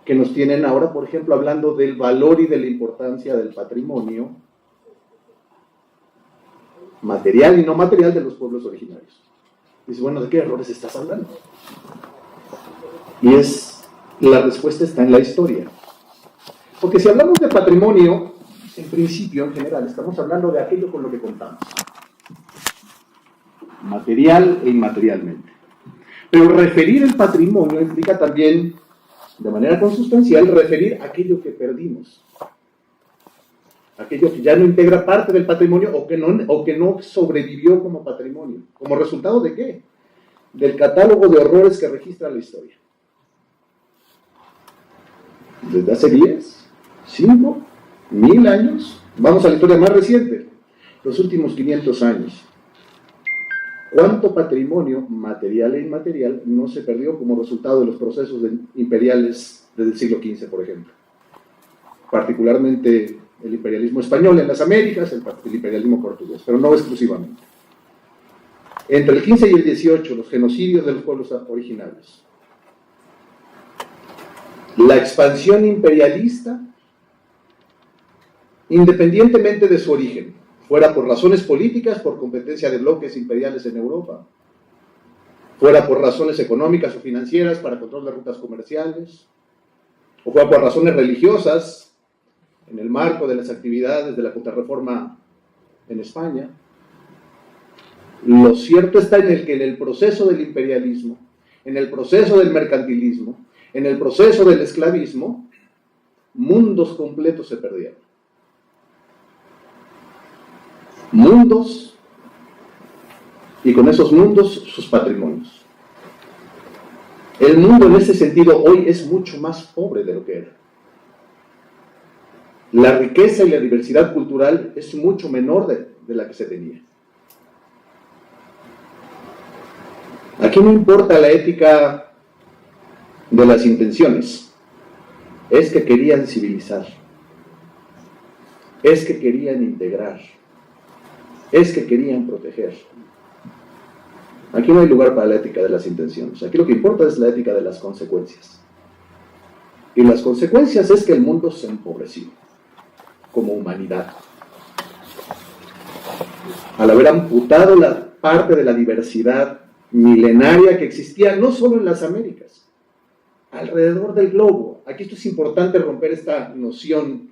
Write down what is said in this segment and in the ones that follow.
que nos tienen ahora, por ejemplo, hablando del valor y de la importancia del patrimonio material y no material de los pueblos originarios. Dices, bueno, ¿de qué errores estás hablando? Y la respuesta está en la historia. Porque si hablamos de patrimonio, en principio, en general, estamos hablando de aquello con lo que contamos. Material e inmaterialmente. Pero referir el patrimonio implica también, de manera consustancial, referir aquello que perdimos. Aquello que ya no integra parte del patrimonio o que no sobrevivió como patrimonio. ¿Como resultado de qué? Del catálogo de horrores que registra la historia. Desde hace 10, 5, 1000 años, vamos a la historia más reciente, los últimos 500 años. ¿Cuánto patrimonio material e inmaterial no se perdió como resultado de los procesos imperiales desde el siglo XV, por ejemplo? Particularmente el imperialismo español en las Américas, el imperialismo portugués, pero no exclusivamente. Entre el 15 y el 18, los genocidios de los pueblos originarios. La expansión imperialista, independientemente de su origen, fuera por razones políticas, por competencia de bloques imperiales en Europa, fuera por razones económicas o financieras para control de rutas comerciales, o fuera por razones religiosas, en el marco de las actividades de la Contrarreforma en España. Lo cierto está en el que en el proceso del imperialismo, en el proceso del mercantilismo, en el proceso del esclavismo, mundos completos se perdieron. Mundos, y con esos mundos sus patrimonios. El mundo en ese sentido hoy es mucho más pobre de lo que era. La riqueza y la diversidad cultural es mucho menor de la que se tenía. Aquí no importa la ética de las intenciones, es que querían civilizar, es que querían integrar, es que querían proteger. Aquí no hay lugar para la ética de las intenciones, aquí lo que importa es la ética de las consecuencias. Y las consecuencias es que el mundo se empobreció como humanidad. Al haber amputado la parte de la diversidad milenaria que existía no solo en las Américas, alrededor del globo. Aquí esto es importante romper esta noción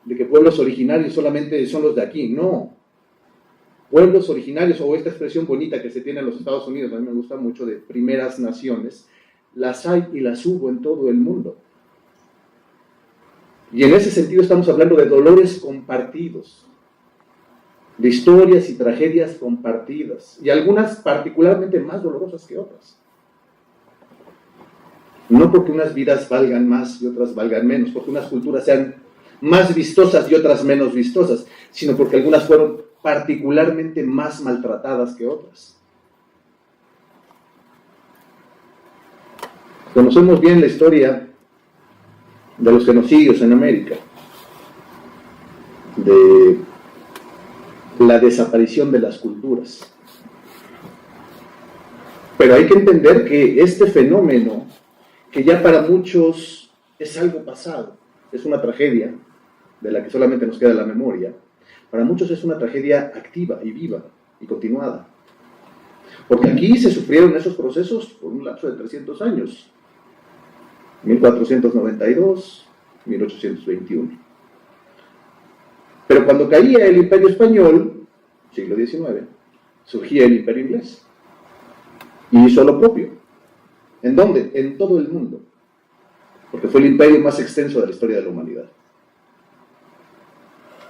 de que pueblos originarios solamente son los de aquí. No. Pueblos originarios, o esta expresión bonita que se tiene en los Estados Unidos, a mí me gusta mucho, de primeras naciones, las hay y las hubo en todo el mundo. Y en ese sentido estamos hablando de dolores compartidos, de historias y tragedias compartidas, y algunas particularmente más dolorosas que otras. No porque unas vidas valgan más y otras valgan menos, porque unas culturas sean más vistosas y otras menos vistosas, sino porque algunas fueron particularmente más maltratadas que otras. Conocemos bien la historia de los genocidios en América, de la desaparición de las culturas. Pero hay que entender que este fenómeno, que ya para muchos es algo pasado, es una tragedia de la que solamente nos queda la memoria, para muchos es una tragedia activa y viva y continuada. Porque aquí se sufrieron esos procesos por un lapso de 300 años, 1492, 1821. Pero cuando caía el Imperio Español, siglo XIX, surgía el Imperio Inglés. Y hizo lo propio. ¿En dónde? En todo el mundo. Porque fue el imperio más extenso de la historia de la humanidad.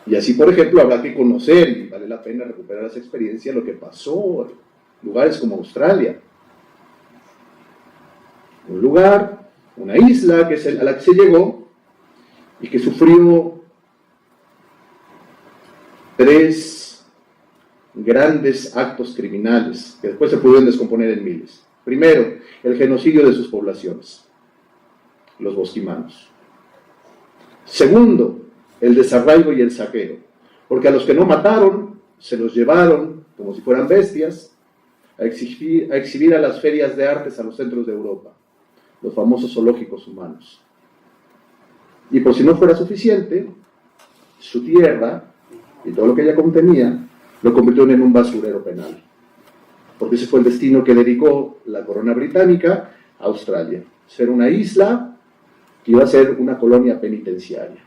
Y así, por ejemplo, habrá que conocer, y vale la pena recuperar esa experiencia, lo que pasó en lugares como Australia. Un lugar, una isla a la que se llegó y que sufrió 3 grandes actos criminales que después se pudieron descomponer en miles. Primero, el genocidio de sus poblaciones, los bosquimanos. Segundo, el desarraigo y el saqueo, porque a los que no mataron se los llevaron como si fueran bestias a exhibir a las ferias de artes a los centros de Europa, los famosos zoológicos humanos. Y por si no fuera suficiente, su tierra y todo lo que ella contenía lo convirtieron en un basurero penal. Porque ese fue el destino que dedicó la corona británica a Australia. Ser una isla que iba a ser una colonia penitenciaria.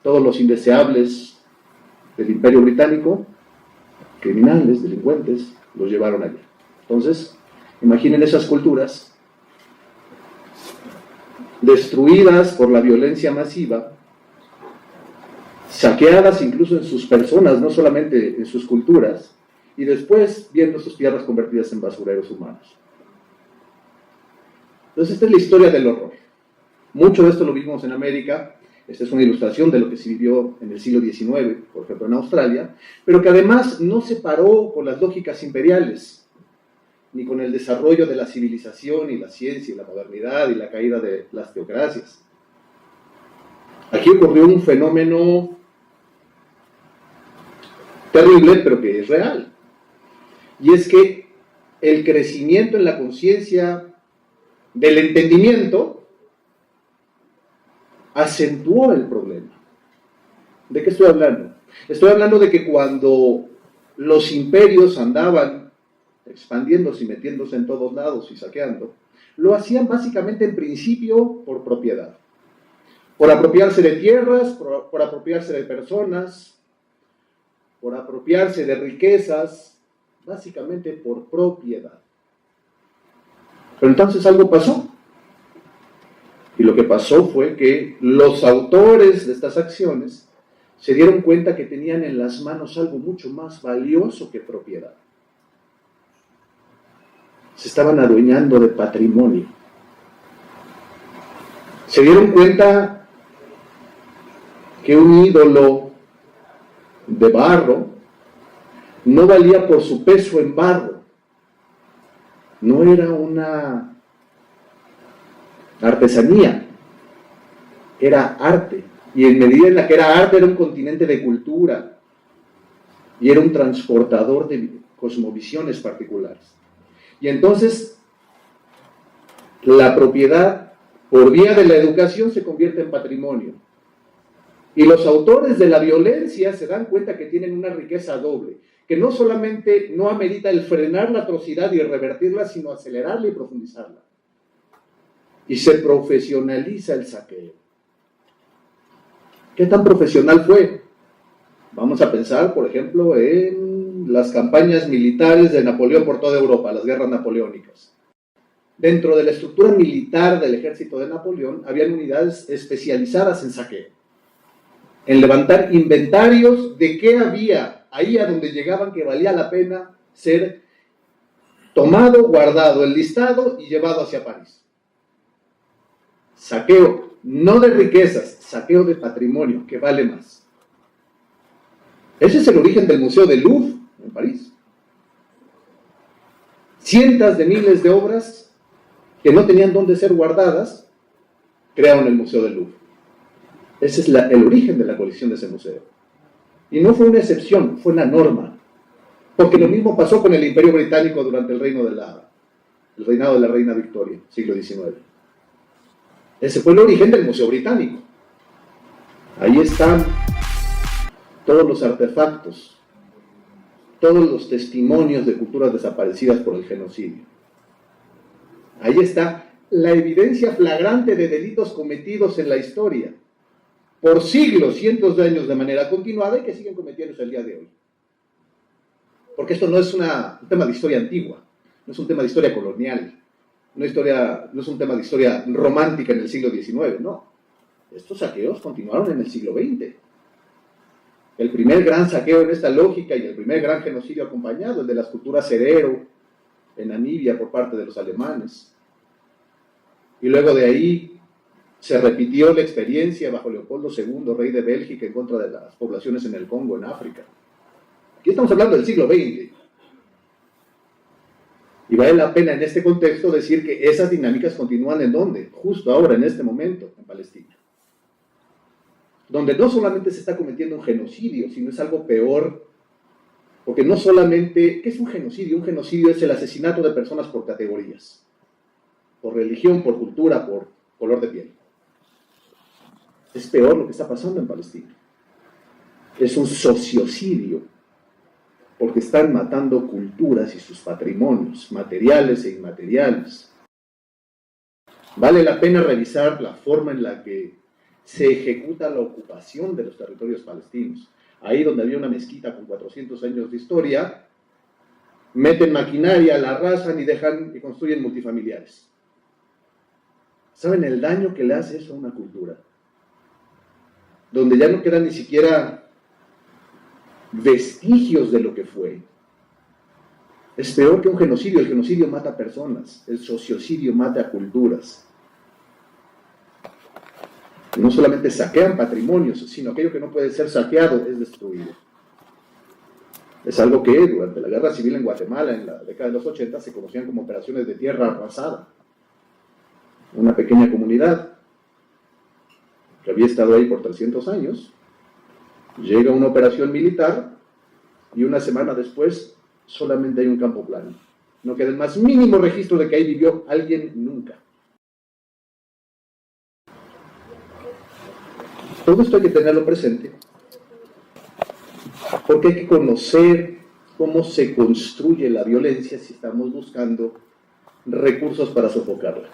Todos los indeseables del Imperio Británico, criminales, delincuentes, los llevaron allá. Entonces, imaginen esas culturas destruidas por la violencia masiva, saqueadas incluso en sus personas, no solamente en sus culturas, y después viendo sus tierras convertidas en basureros humanos. Entonces, esta es la historia del horror. Mucho de esto lo vimos en América. Esta es una ilustración de lo que se vivió en el siglo XIX, por ejemplo en Australia, pero que además no se paró con las lógicas imperiales, ni con el desarrollo de la civilización y la ciencia y la modernidad y la caída de las teocracias. Aquí ocurrió un fenómeno terrible, pero que es real. Y es que el crecimiento en la conciencia del entendimiento acentuó el problema. ¿De qué estoy hablando? Estoy hablando de que cuando los imperios andaban expandiéndose y metiéndose en todos lados y saqueando, lo hacían básicamente en principio por propiedad. Por apropiarse de tierras, por apropiarse de personas, por apropiarse de riquezas, básicamente por propiedad. Pero entonces algo pasó. Y lo que pasó fue que los autores de estas acciones se dieron cuenta que tenían en las manos algo mucho más valioso que propiedad. Se estaban adueñando de patrimonio. Se dieron cuenta que un ídolo de barro no valía por su peso en barro. No era una artesanía, era arte. Y en medida en la que era arte, era un continente de cultura y era un transportador de cosmovisiones particulares. Y entonces la propiedad por vía de la educación se convierte en patrimonio. Y los autores de la violencia se dan cuenta que tienen una riqueza doble, que no solamente no amerita el frenar la atrocidad y revertirla, sino acelerarla y profundizarla. Y se profesionaliza el saqueo. ¿Qué tan profesional fue? Vamos a pensar, por ejemplo, en las campañas militares de Napoleón por toda Europa, las guerras napoleónicas. Dentro de la estructura militar del ejército de Napoleón, habían unidades especializadas en saqueo, en levantar inventarios de qué había ahí a donde llegaban que valía la pena ser tomado, guardado, enlistado y llevado hacia París. Saqueo, no de riquezas, saqueo de patrimonio, que vale más. Ese es el origen del Museo del Louvre, en París. Cientos de miles de obras que no tenían dónde ser guardadas, crearon el Museo del Louvre. Ese es el origen de la colección de ese museo. Y no fue una excepción, fue una norma. Porque lo mismo pasó con el Imperio Británico durante el reinado de la reina Victoria, siglo XIX. Ese fue el origen del Museo Británico. Ahí están todos los artefactos, todos los testimonios de culturas desaparecidas por el genocidio. Ahí está la evidencia flagrante de delitos cometidos en la historia, por siglos, cientos de años de manera continuada y que siguen cometiéndose el día de hoy. Porque esto no es un tema de historia antigua, no es un tema de historia colonial, no es un tema de historia romántica en el siglo XIX, no. Estos saqueos continuaron en el siglo XX. El primer gran saqueo en esta lógica y el primer gran genocidio acompañado, el de las culturas Herero, en Namibia por parte de los alemanes. Y luego de ahí se repitió la experiencia bajo Leopoldo II, rey de Bélgica, en contra de las poblaciones en el Congo, en África. Aquí estamos hablando del siglo XX. Y vale la pena en este contexto decir que esas dinámicas continúan ¿en dónde? Justo ahora, en este momento, en Palestina. Donde no solamente se está cometiendo un genocidio, sino es algo peor, porque no solamente, ¿qué es un genocidio? Un genocidio es el asesinato de personas por categorías, por religión, por cultura, por color de piel. Es peor lo que está pasando en Palestina. Es un sociocidio, porque están matando culturas y sus patrimonios, materiales e inmateriales. Vale la pena revisar la forma en la que se ejecuta la ocupación de los territorios palestinos. Ahí donde había una mezquita con 400 años de historia, meten maquinaria, la arrasan y dejan y construyen multifamiliares. ¿Saben el daño que le hace eso a una cultura? Donde ya no quedan ni siquiera vestigios de lo que fue. Es peor que un genocidio. El genocidio mata a personas, el sociocidio mata a culturas. No solamente saquean patrimonios, sino aquello que no puede ser saqueado es destruido. Es algo que durante la guerra civil en Guatemala, en la década de los 80, se conocían como operaciones de tierra arrasada. Una pequeña comunidad que había estado ahí por 300 años, llega una operación militar y una semana después solamente hay un campo plano. No queda el más mínimo registro de que ahí vivió alguien nunca. Todo esto hay que tenerlo presente, porque hay que conocer cómo se construye la violencia si estamos buscando recursos para sofocarla.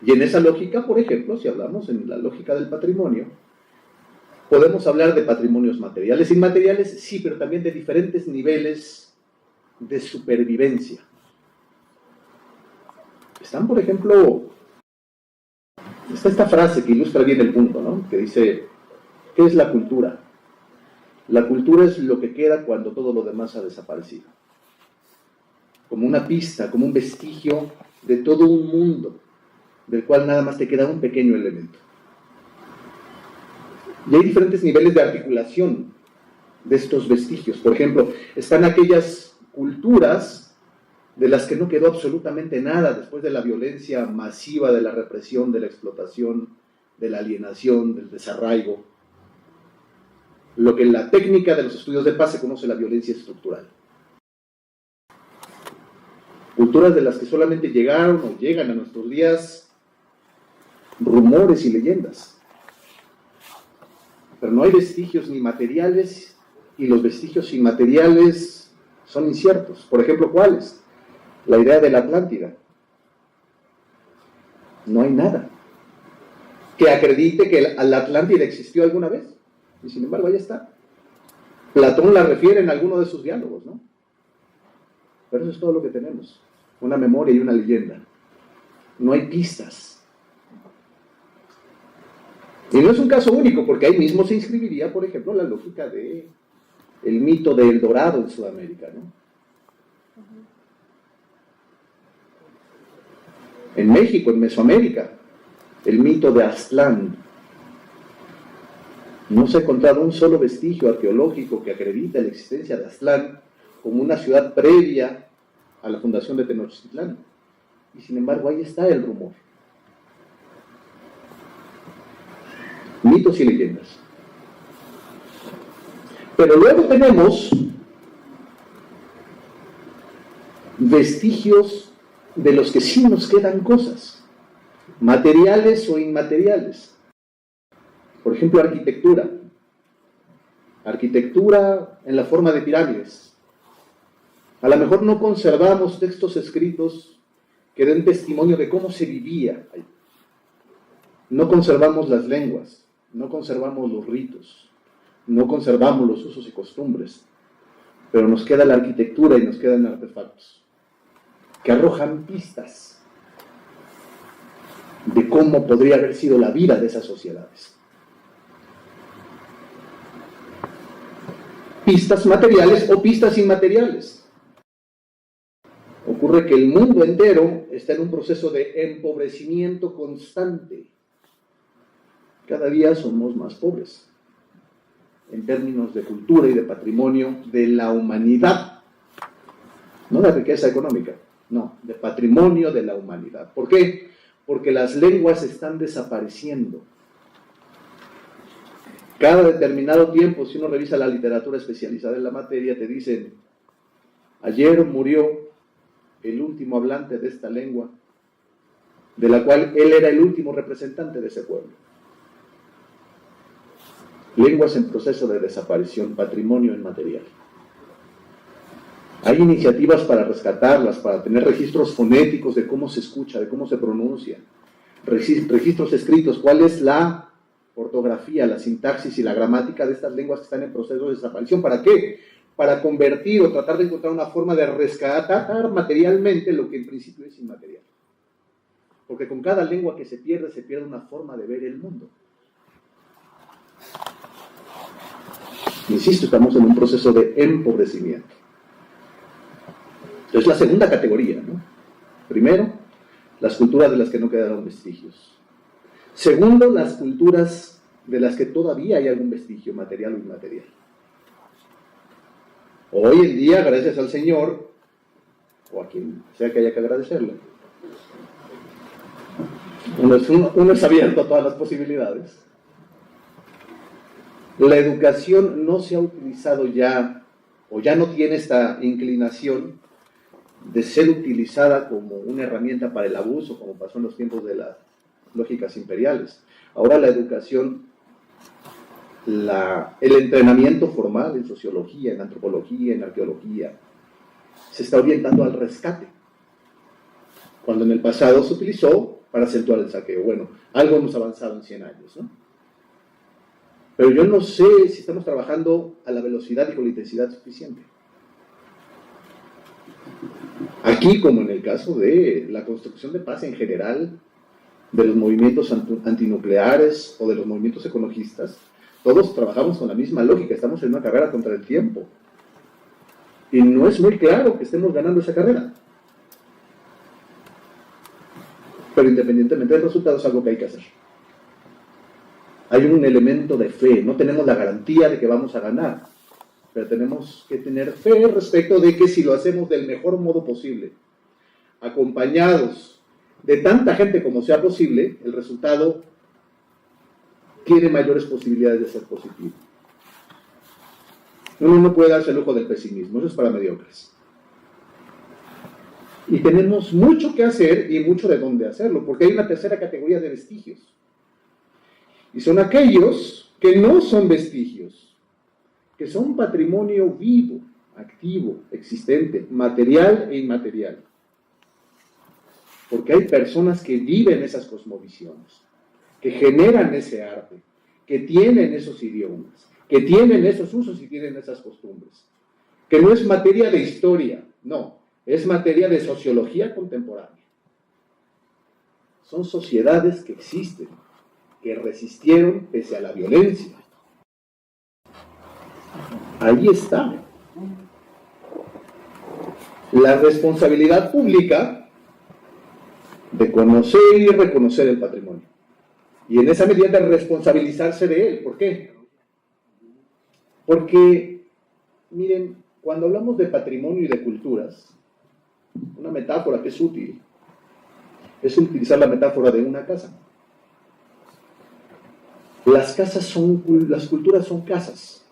Y en esa lógica, por ejemplo, si hablamos en la lógica del patrimonio, podemos hablar de patrimonios materiales e inmateriales, sí, pero también de diferentes niveles de supervivencia. Están, por ejemplo, está esta frase que ilustra bien el punto, ¿no? Que dice, ¿qué es la cultura? La cultura es lo que queda cuando todo lo demás ha desaparecido. Como una pista, como un vestigio de todo un mundo, del cual nada más te queda un pequeño elemento. Y hay diferentes niveles de articulación de estos vestigios. Por ejemplo, están aquellas culturas de las que no quedó absolutamente nada después de la violencia masiva, de la represión, de la explotación, de la alienación, del desarraigo. Lo que en la técnica de los estudios de paz se conoce la violencia estructural. Culturas de las que solamente llegaron o llegan a nuestros días rumores y leyendas. Pero no hay vestigios ni materiales, y los vestigios inmateriales son inciertos. Por ejemplo, ¿cuáles? La idea de la Atlántida. No hay nada que acredite que la Atlántida existió alguna vez. Y sin embargo, ahí está. Platón la refiere en alguno de sus diálogos, ¿no? Pero eso es todo lo que tenemos. Una memoria y una leyenda. No hay pistas. Y no es un caso único, porque ahí mismo se inscribiría, por ejemplo, la lógica de el mito de El Dorado en Sudamérica, ¿no? En México, en Mesoamérica, el mito de Aztlán. No se ha encontrado un solo vestigio arqueológico que acredite la existencia de Aztlán como una ciudad previa a la fundación de Tenochtitlán. Y sin embargo, ahí está el rumor. Mitos y leyendas. Pero luego tenemos vestigios de los que sí nos quedan cosas, materiales o inmateriales. Por ejemplo, arquitectura. Arquitectura en la forma de pirámides. A lo mejor no conservamos textos escritos que den testimonio de cómo se vivía ahí. No conservamos las lenguas, no conservamos los ritos, no conservamos los usos y costumbres, pero nos queda la arquitectura y nos quedan artefactos que arrojan pistas de cómo podría haber sido la vida de esas sociedades. Pistas materiales o pistas inmateriales. Ocurre que el mundo entero está en un proceso de empobrecimiento constante. Cada día somos más pobres en términos de cultura y de patrimonio de la humanidad, no de riqueza económica, no, de patrimonio de la humanidad. ¿Por qué? Porque las lenguas están desapareciendo. Cada determinado tiempo, si uno revisa la literatura especializada en la materia, te dicen, ayer murió el último hablante de esta lengua, de la cual él era el último representante de ese pueblo. Lenguas en proceso de desaparición, patrimonio inmaterial. Hay iniciativas para rescatarlas, para tener registros fonéticos de cómo se escucha, de cómo se pronuncia, registros escritos, cuál es la ortografía, la sintaxis y la gramática de estas lenguas que están en proceso de desaparición. ¿Para qué? Para convertir o tratar de encontrar una forma de rescatar materialmente lo que en principio es inmaterial. Porque con cada lengua que se pierde una forma de ver el mundo. Insisto, estamos en un proceso de empobrecimiento. Entonces, la segunda categoría, ¿no? Primero, las culturas de las que no quedaron vestigios. Segundo, las culturas de las que todavía hay algún vestigio, material o inmaterial. Hoy en día, gracias al Señor, o a quien sea que haya que agradecerle, uno es abierto a todas las posibilidades. La educación no se ha utilizado ya, o ya no tiene esta inclinación de ser utilizada como una herramienta para el abuso, como pasó en los tiempos de las lógicas imperiales. Ahora la educación, el entrenamiento formal en sociología, en antropología, en arqueología, se está orientando al rescate, cuando en el pasado se utilizó para acentuar el saqueo. Bueno, algo hemos avanzado en 100 años, ¿no? Pero yo no sé si estamos trabajando a la velocidad y con la intensidad suficiente. Aquí, como en el caso de la construcción de paz en general, de los movimientos antinucleares o de los movimientos ecologistas, todos trabajamos con la misma lógica, estamos en una carrera contra el tiempo. Y no es muy claro que estemos ganando esa carrera. Pero independientemente del resultado, es algo que hay que hacer. Hay un elemento de fe, no tenemos la garantía de que vamos a ganar, pero tenemos que tener fe respecto de que si lo hacemos del mejor modo posible, acompañados de tanta gente como sea posible, el resultado tiene mayores posibilidades de ser positivo. Uno no puede darse el lujo del pesimismo, eso es para mediocres. Y tenemos mucho que hacer y mucho de dónde hacerlo, porque hay una tercera categoría de vestigios. Y son aquellos que no son vestigios, que son patrimonio vivo, activo, existente, material e inmaterial. Porque hay personas que viven esas cosmovisiones, que generan ese arte, que tienen esos idiomas, que tienen esos usos y tienen esas costumbres. Que no es materia de historia, no, es materia de sociología contemporánea. Son sociedades que existen, que resistieron pese a la violencia. Ahí está. La responsabilidad pública de conocer y reconocer el patrimonio. Y en esa medida de responsabilizarse de él. ¿Por qué? Porque, miren, cuando hablamos de patrimonio y de culturas, una metáfora que es útil es utilizar la metáfora de una casa. Las culturas son casas.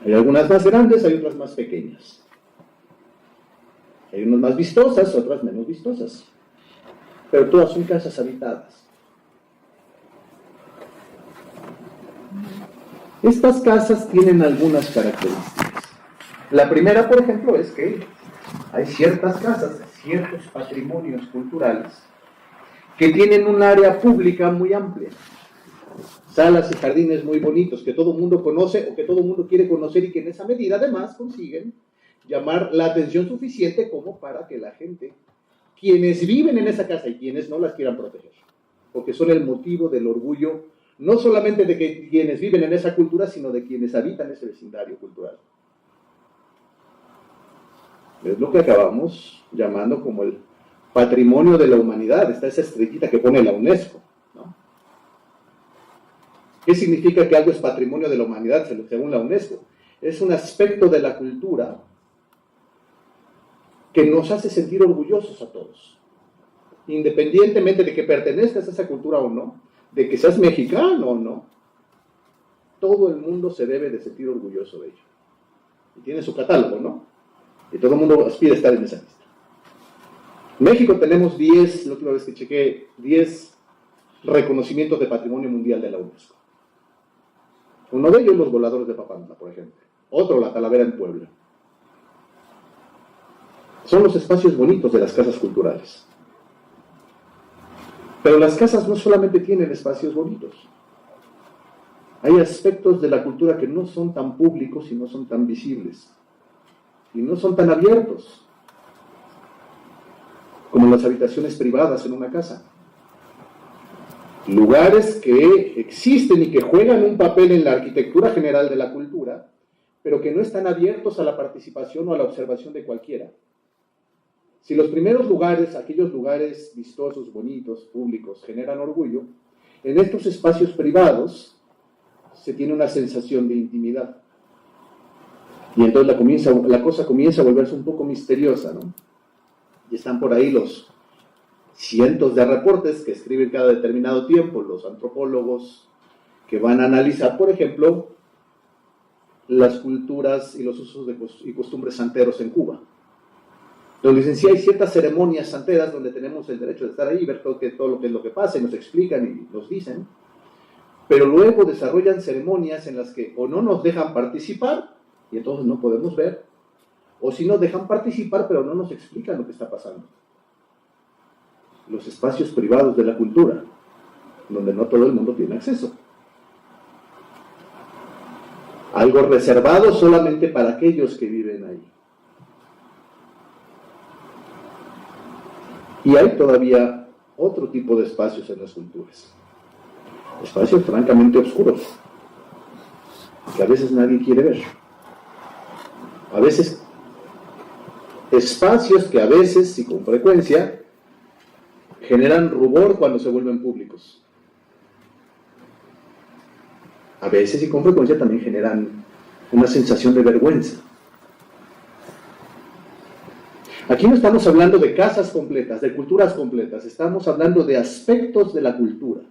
Hay algunas más grandes, hay otras más pequeñas. Hay unas más vistosas, otras menos vistosas. Pero todas son casas habitadas. Estas casas tienen algunas características. La primera, por ejemplo, es que hay ciertas casas, ciertos patrimonios culturales que tienen un área pública muy amplia. Salas y jardines muy bonitos que todo el mundo conoce o que todo el mundo quiere conocer y que en esa medida además consiguen llamar la atención suficiente como para que la gente, quienes viven en esa casa y quienes no, las quieran proteger, porque son el motivo del orgullo no solamente de que quienes viven en esa cultura, sino de quienes habitan ese vecindario cultural. Es lo que acabamos llamando como el patrimonio de la humanidad. Está esa estrellita que pone la UNESCO, ¿no? ¿Qué significa que algo es patrimonio de la humanidad según la UNESCO? Es un aspecto de la cultura que nos hace sentir orgullosos a todos, independientemente de que pertenezcas a esa cultura o no, de que seas mexicano o no. Todo el mundo se debe de sentir orgulloso de ello. Y tiene su catálogo, ¿no? Y todo el mundo aspira a estar en esa lista. En México tenemos 10, la última vez que chequé, 10 reconocimientos de Patrimonio Mundial de la UNESCO. Uno de ellos, los voladores de Papantla, por ejemplo. Otro, la Talavera en Puebla. Son los espacios bonitos de las casas culturales. Pero las casas no solamente tienen espacios bonitos. Hay aspectos de la cultura que no son tan públicos y no son tan visibles. Y no son tan abiertos como las habitaciones privadas en una casa. Lugares que existen y que juegan un papel en la arquitectura general de la cultura, pero que no están abiertos a la participación o a la observación de cualquiera. Si los primeros lugares, aquellos lugares vistosos, bonitos, públicos, generan orgullo, en estos espacios privados se tiene una sensación de intimidad. Y entonces la cosa comienza a volverse un poco misteriosa, ¿no? Y están por ahí los cientos de reportes que escriben cada determinado tiempo los antropólogos que van a analizar, por ejemplo, las culturas y los usos y costumbres santeros en Cuba. Donde dicen, sí hay ciertas ceremonias santeras donde tenemos el derecho de estar ahí y ver todo lo que pasa, y nos explican y nos dicen, pero luego desarrollan ceremonias en las que o no nos dejan participar, y entonces no podemos ver, o si nos dejan participar, pero no nos explican lo que está pasando. Los espacios privados de la cultura, donde no todo el mundo tiene acceso. Algo reservado solamente para aquellos que viven ahí. Y hay todavía otro tipo de espacios en las culturas. Espacios francamente oscuros, que a veces nadie quiere ver. A veces, espacios que a veces y con frecuencia generan rubor cuando se vuelven públicos. A veces y con frecuencia también generan una sensación de vergüenza. Aquí no estamos hablando de casas completas, de culturas completas, estamos hablando de aspectos de la cultura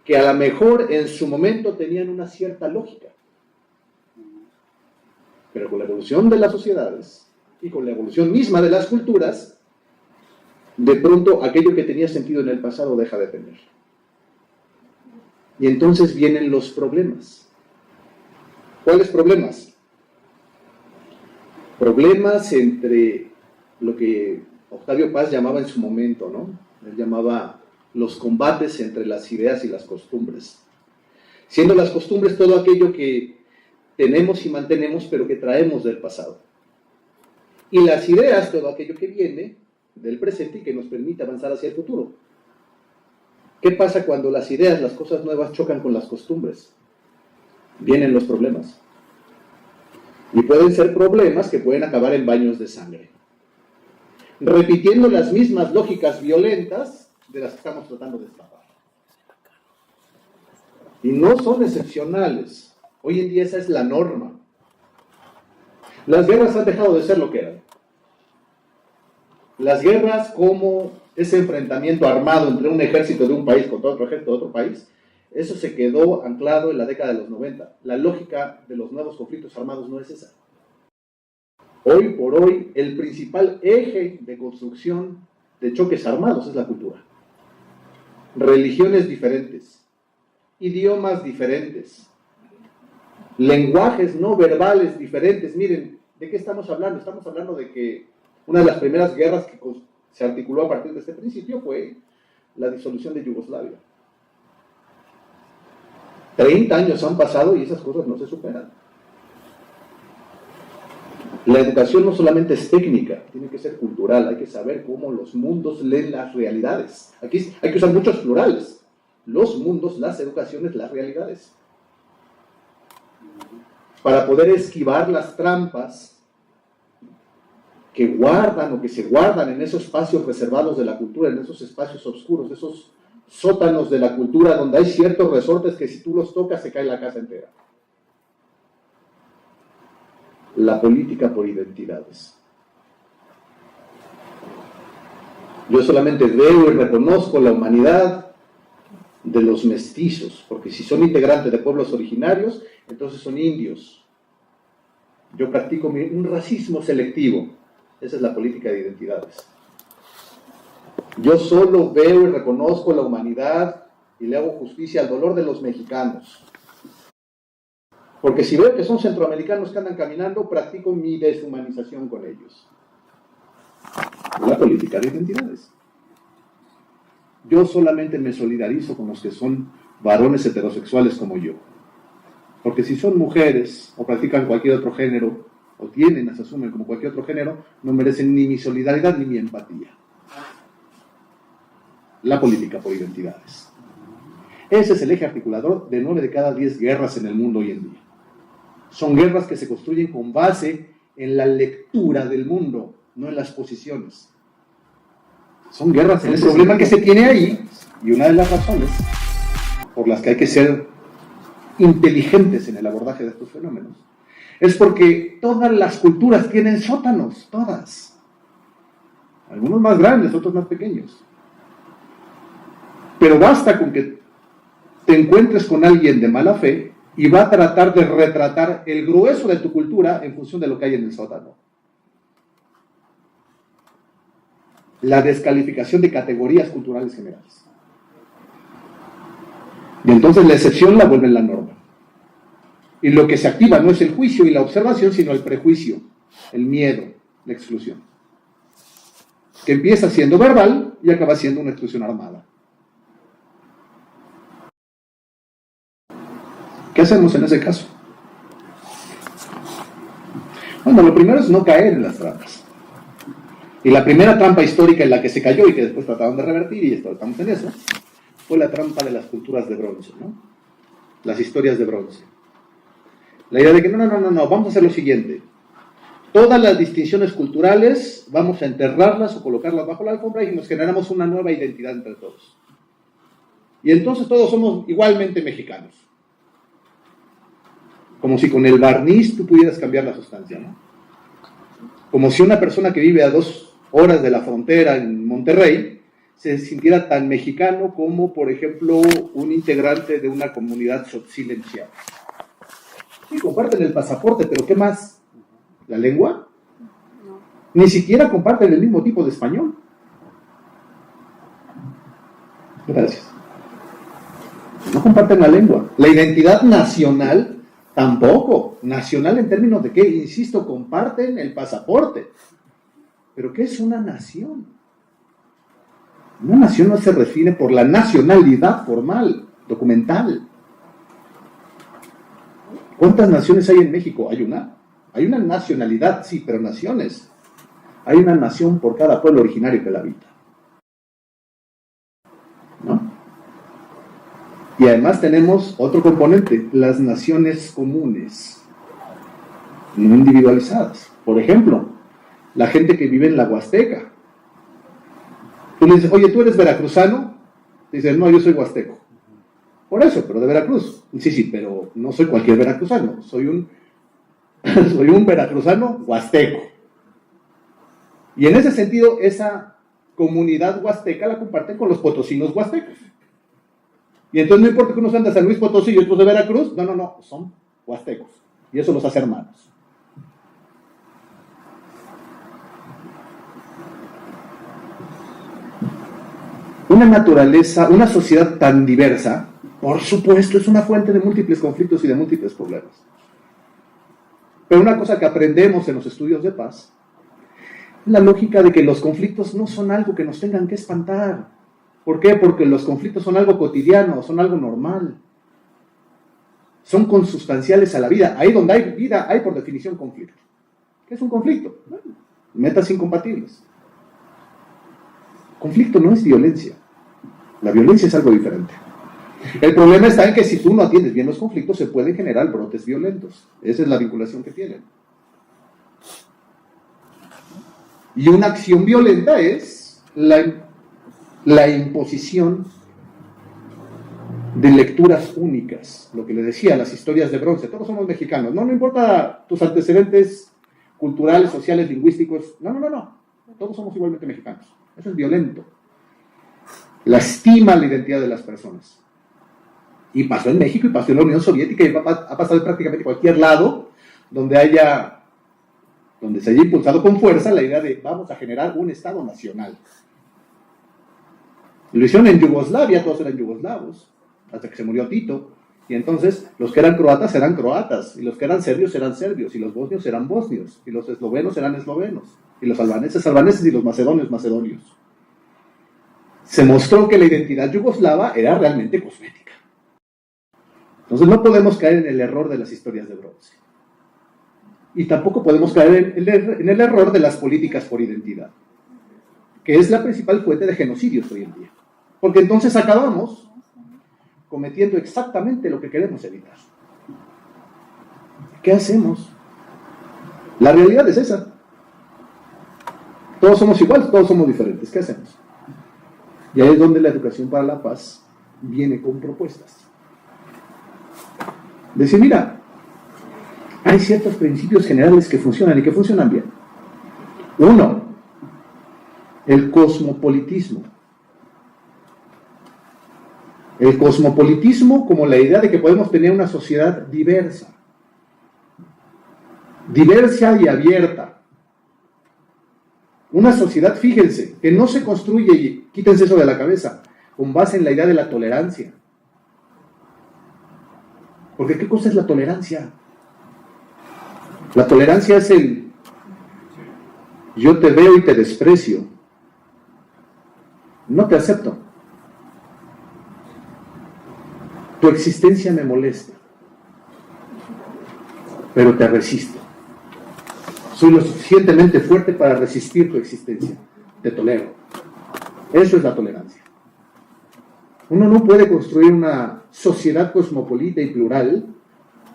que a lo mejor en su momento tenían una cierta lógica, pero con la evolución de las sociedades y con la evolución misma de las culturas, de pronto aquello que tenía sentido en el pasado deja de tener. Y entonces vienen los problemas. ¿Cuáles problemas? Problemas entre lo que Octavio Paz llamaba en su momento, ¿no? Él llamaba los combates entre las ideas y las costumbres. Siendo las costumbres todo aquello que tenemos y mantenemos, pero que traemos del pasado. Y las ideas, todo aquello que viene del presente y que nos permite avanzar hacia el futuro. ¿Qué pasa cuando las ideas, las cosas nuevas chocan con las costumbres? Vienen los problemas. Y pueden ser problemas que pueden acabar en baños de sangre. Repitiendo las mismas lógicas violentas de las que estamos tratando de escapar. Y no son excepcionales. Hoy en día esa es la norma. Las guerras han dejado de ser lo que eran. Las guerras como ese enfrentamiento armado entre un ejército de un país contra otro ejército de otro país, eso se quedó anclado en la década de los 90. La lógica de los nuevos conflictos armados no es esa. Hoy por hoy, el principal eje de construcción de choques armados es la cultura. Religiones diferentes, idiomas diferentes, lenguajes no verbales diferentes. Miren, ¿de qué estamos hablando? Estamos hablando de que una de las primeras guerras que se articuló a partir de este principio fue la disolución de Yugoslavia. 30 años han pasado y esas cosas no se superan. La educación no solamente es técnica, tiene que ser cultural, hay que saber cómo los mundos leen las realidades. Aquí hay que usar muchos plurales. Los mundos, las educaciones, las realidades. Para poder esquivar las trampas que guardan o que se guardan en esos espacios reservados de la cultura, en esos espacios oscuros, esos sótanos de la cultura donde hay ciertos resortes que si tú los tocas se cae la casa entera. La política por identidades. Yo solamente veo y reconozco la humanidad de los mestizos, porque si son integrantes de pueblos originarios, entonces son indios. Yo practico un racismo selectivo. Esa es la política de identidades. Yo solo veo y reconozco la humanidad y le hago justicia al dolor de los mexicanos. Porque si veo que son centroamericanos que andan caminando, practico mi deshumanización con ellos. La política de identidades. Yo solamente me solidarizo con los que son varones heterosexuales como yo. Porque si son mujeres o practican cualquier otro género, o tienen, se asumen como cualquier otro género, no merecen ni mi solidaridad ni mi empatía. La política por identidades. Ese es el eje articulador de 9 de cada 10 guerras en el mundo hoy en día. Son guerras que se construyen con base en la lectura del mundo, no en las posiciones. Son guerras en el problema que se tiene ahí, y una de las razones por las que hay que ser inteligentes en el abordaje de estos fenómenos, es porque todas las culturas tienen sótanos, todas. Algunos más grandes, otros más pequeños. Pero basta con que te encuentres con alguien de mala fe y va a tratar de retratar el grueso de tu cultura en función de lo que hay en el sótano. La descalificación de categorías culturales generales. Y entonces la excepción la vuelve la norma. Y lo que se activa no es el juicio y la observación, sino el prejuicio, el miedo, la exclusión. Que empieza siendo verbal y acaba siendo una exclusión armada. ¿Qué hacemos en ese caso? Bueno, lo primero es no caer en las trampas. Y la primera trampa histórica en la que se cayó y que después trataron de revertir, y estamos en eso, fue la trampa de las culturas de bronce, ¿no? Las historias de bronce. La idea de que no, vamos a hacer lo siguiente. Todas las distinciones culturales vamos a enterrarlas o colocarlas bajo la alfombra y nos generamos una nueva identidad entre todos. Y entonces todos somos igualmente mexicanos. Como si con el barniz tú pudieras cambiar la sustancia, ¿no? Como si una persona que vive a 2 horas de la frontera en Monterrey se sintiera tan mexicano como, por ejemplo, un integrante de una comunidad tzotzil en Chiapas. Sí, comparten el pasaporte, pero ¿qué más? ¿La lengua? No. Ni siquiera comparten el mismo tipo de español. Gracias. No comparten la lengua. La identidad nacional tampoco. Nacional en términos de que, insisto, comparten el pasaporte. ¿Pero qué es una nación? Una nación no se define por la nacionalidad formal, documental. ¿Cuántas naciones hay en México? ¿Hay una? Hay una nacionalidad, sí, pero naciones. Hay una nación por cada pueblo originario que la habita. ¿No? Y además tenemos otro componente, las naciones comunes, no individualizadas. Por ejemplo, la gente que vive en la Huasteca. Tú le dices, oye, ¿tú eres veracruzano? Dices, no, yo soy huasteco. Por eso, pero de Veracruz. Sí, pero no soy cualquier veracruzano, soy un veracruzano huasteco. Y en ese sentido, esa comunidad huasteca la comparten con los potosinos huastecos. Y entonces no importa que uno sean de San Luis Potosí y otros de Veracruz, no, son huastecos. Y eso los hace hermanos. Una naturaleza, una sociedad tan diversa, por supuesto, es una fuente de múltiples conflictos y de múltiples problemas. Pero una cosa que aprendemos en los estudios de paz es la lógica de que los conflictos no son algo que nos tengan que espantar. ¿Por qué? Porque los conflictos son algo cotidiano, son algo normal. Son consustanciales a la vida. Ahí donde hay vida, hay por definición conflicto. ¿Qué es un conflicto? Bueno, metas incompatibles. Conflicto no es violencia. La violencia es algo diferente. El problema está en que si tú no atiendes bien los conflictos, se pueden generar brotes violentos. Esa es la vinculación que tienen. Y una acción violenta es la imposición de lecturas únicas. Lo que les decía, las historias de bronce. Todos somos mexicanos. No importa tus antecedentes culturales, sociales, lingüísticos. No. Todos somos igualmente mexicanos. Eso es violento. Lastima la identidad de las personas. Y pasó en México y pasó en la Unión Soviética y ha pasado en prácticamente cualquier lado donde haya donde se haya impulsado con fuerza la idea de vamos a generar un Estado nacional. Lo hicieron en Yugoslavia, todos eran yugoslavos, hasta que se murió Tito, y entonces los que eran croatas eran croatas, y los que eran serbios eran serbios, y los bosnios eran bosnios, y los eslovenos eran eslovenos, y los albaneses albaneses, y los macedonios macedonios. Se mostró que la identidad yugoslava era realmente cosmética. Entonces no podemos caer en el error de las historias de bronce. Y tampoco podemos caer en el error de las políticas por identidad, que es la principal fuente de genocidios hoy en día. Porque entonces acabamos cometiendo exactamente lo que queremos evitar. ¿Qué hacemos? La realidad es esa. Todos somos iguales, todos somos diferentes. ¿Qué hacemos? Y ahí es donde la educación para la paz viene con propuestas. Decir, mira, hay ciertos principios generales que funcionan y que funcionan bien. Uno, el cosmopolitismo. El cosmopolitismo como la idea de que podemos tener una sociedad diversa. Diversa y abierta. Una sociedad, fíjense, que no se construye, y quítense eso de la cabeza, con base en la idea de la tolerancia. Porque ¿qué cosa es la tolerancia? La tolerancia es el yo te veo y te desprecio. No te acepto. Tu existencia me molesta, pero te resisto. Soy lo suficientemente fuerte para resistir tu existencia. Te tolero. Eso es la tolerancia. Uno no puede construir una sociedad cosmopolita y plural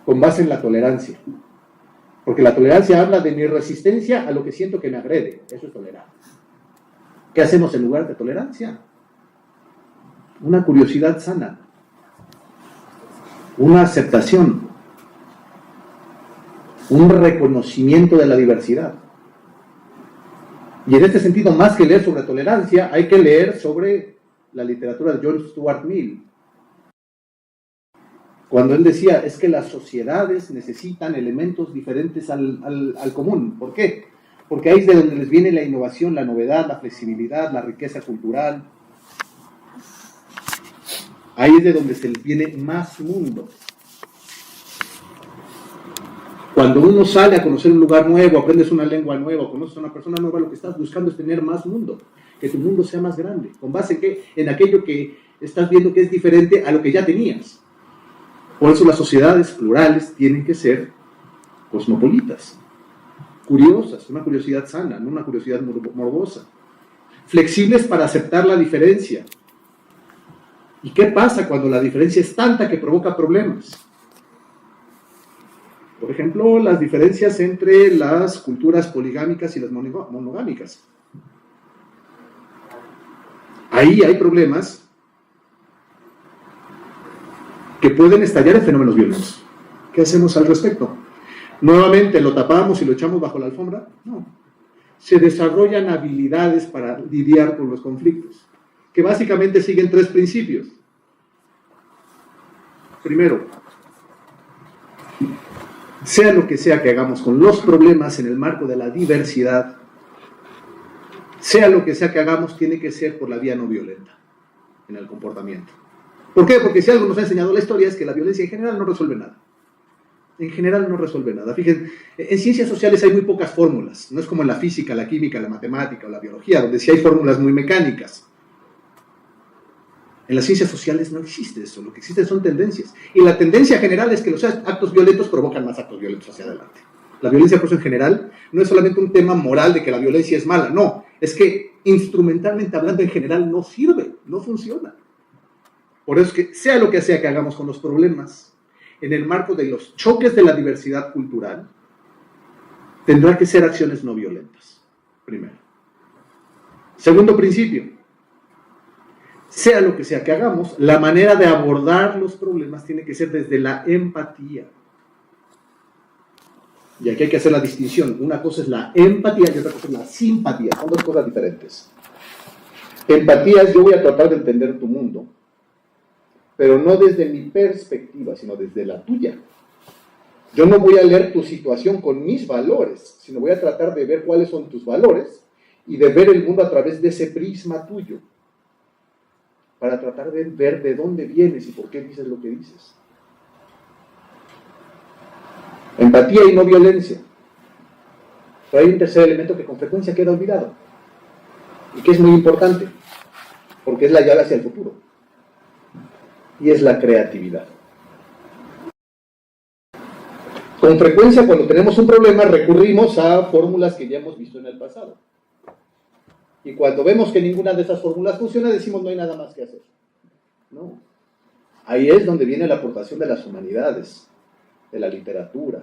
con base en la tolerancia. Porque la tolerancia habla de mi resistencia a lo que siento que me agrede. Eso es tolerar. ¿Qué hacemos en lugar de tolerancia? Una curiosidad sana. Una aceptación. Un reconocimiento de la diversidad. Y en este sentido, más que leer sobre tolerancia, hay que leer sobre la literatura de John Stuart Mill. Cuando él decía, es que las sociedades necesitan elementos diferentes al común. ¿Por qué? Porque ahí es de donde les viene la innovación, la novedad, la flexibilidad, la riqueza cultural. Ahí es de donde se les viene más mundo. Cuando uno sale a conocer un lugar nuevo, aprendes una lengua nueva, conoces a una persona nueva, lo que estás buscando es tener más mundo, que tu mundo sea más grande, con base en aquello que estás viendo que es diferente a lo que ya tenías. Por eso las sociedades plurales tienen que ser cosmopolitas, curiosas, una curiosidad sana, no una curiosidad morbosa, flexibles para aceptar la diferencia. ¿Y qué pasa cuando la diferencia es tanta que provoca problemas? Por ejemplo, las diferencias entre las culturas poligámicas y las monogámicas. Ahí hay problemas que pueden estallar en fenómenos violentos. ¿Qué hacemos al respecto? ¿Nuevamente lo tapamos y lo echamos bajo la alfombra? No. Se desarrollan habilidades para lidiar con los conflictos, que básicamente siguen 3 principios. Primero, sea lo que sea que hagamos con los problemas en el marco de la diversidad, sea lo que sea que hagamos, tiene que ser por la vía no violenta en el comportamiento. ¿Por qué? Porque si algo nos ha enseñado la historia es que la violencia en general no resuelve nada. En general no resuelve nada. Fíjense, en ciencias sociales hay muy pocas fórmulas. No es como en la física, la química, la matemática o la biología, donde sí hay fórmulas muy mecánicas. En las ciencias sociales no existe eso. Lo que existen son tendencias. Y la tendencia general es que los actos violentos provocan más actos violentos hacia adelante. La violencia, por eso, en general, no es solamente un tema moral de que la violencia es mala. No, es que instrumentalmente hablando en general no sirve, no funciona. Por eso es que sea lo que sea que hagamos con los problemas, en el marco de los choques de la diversidad cultural, tendrá que ser acciones no violentas, primero. Segundo principio, sea lo que sea que hagamos, la manera de abordar los problemas tiene que ser desde la empatía. Y aquí hay que hacer la distinción. Una cosa es la empatía y otra cosa es la simpatía. Son 2 cosas diferentes. Empatía es yo voy a tratar de entender tu mundo, pero no desde mi perspectiva, sino desde la tuya. Yo no voy a leer tu situación con mis valores, sino voy a tratar de ver cuáles son tus valores y de ver el mundo a través de ese prisma tuyo, para tratar de ver de dónde vienes y por qué dices lo que dices. Empatía y no violencia. Pero hay un tercer elemento que con frecuencia queda olvidado y que es muy importante, porque es la llave hacia el futuro, y es la creatividad. Con frecuencia, cuando tenemos un problema, recurrimos a fórmulas que ya hemos visto en el pasado. Y cuando vemos que ninguna de esas fórmulas funciona, decimos no hay nada más que hacer. No. Ahí es donde viene la aportación de las humanidades, de la literatura,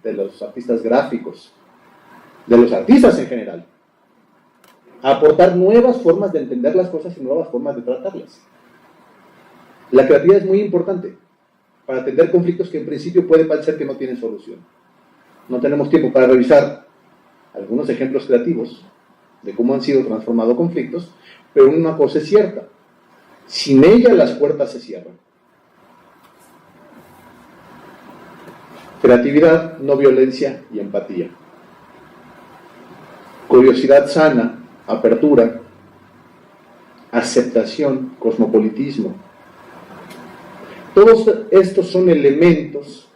de los artistas gráficos, de los artistas en general. A aportar nuevas formas de entender las cosas y nuevas formas de tratarlas. La creatividad es muy importante para atender conflictos que en principio pueden parecer que no tienen solución. No tenemos tiempo para revisar algunos ejemplos creativos de cómo han sido transformados conflictos, pero una cosa es cierta: sin ella las puertas se cierran. Creatividad, no violencia y empatía. Curiosidad sana, apertura, aceptación, cosmopolitismo. Todos estos son elementos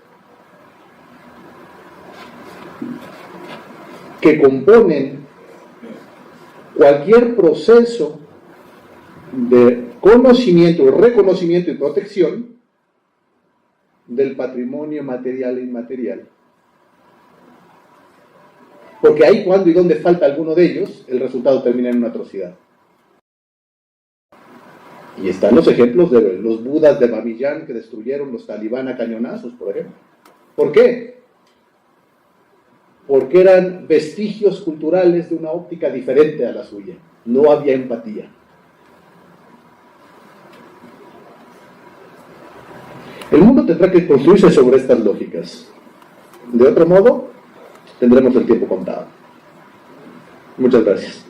que componen cualquier proceso de conocimiento, reconocimiento y protección del patrimonio material e inmaterial. Porque ahí, cuando y donde falta alguno de ellos, el resultado termina en una atrocidad. Y están los ejemplos de los budas de Bamiyan que destruyeron los talibán a cañonazos, por ejemplo. ¿Por qué? Porque eran vestigios culturales de una óptica diferente a la suya. No había empatía. El mundo tendrá que construirse sobre estas lógicas. De otro modo, tendremos el tiempo contado. Muchas gracias.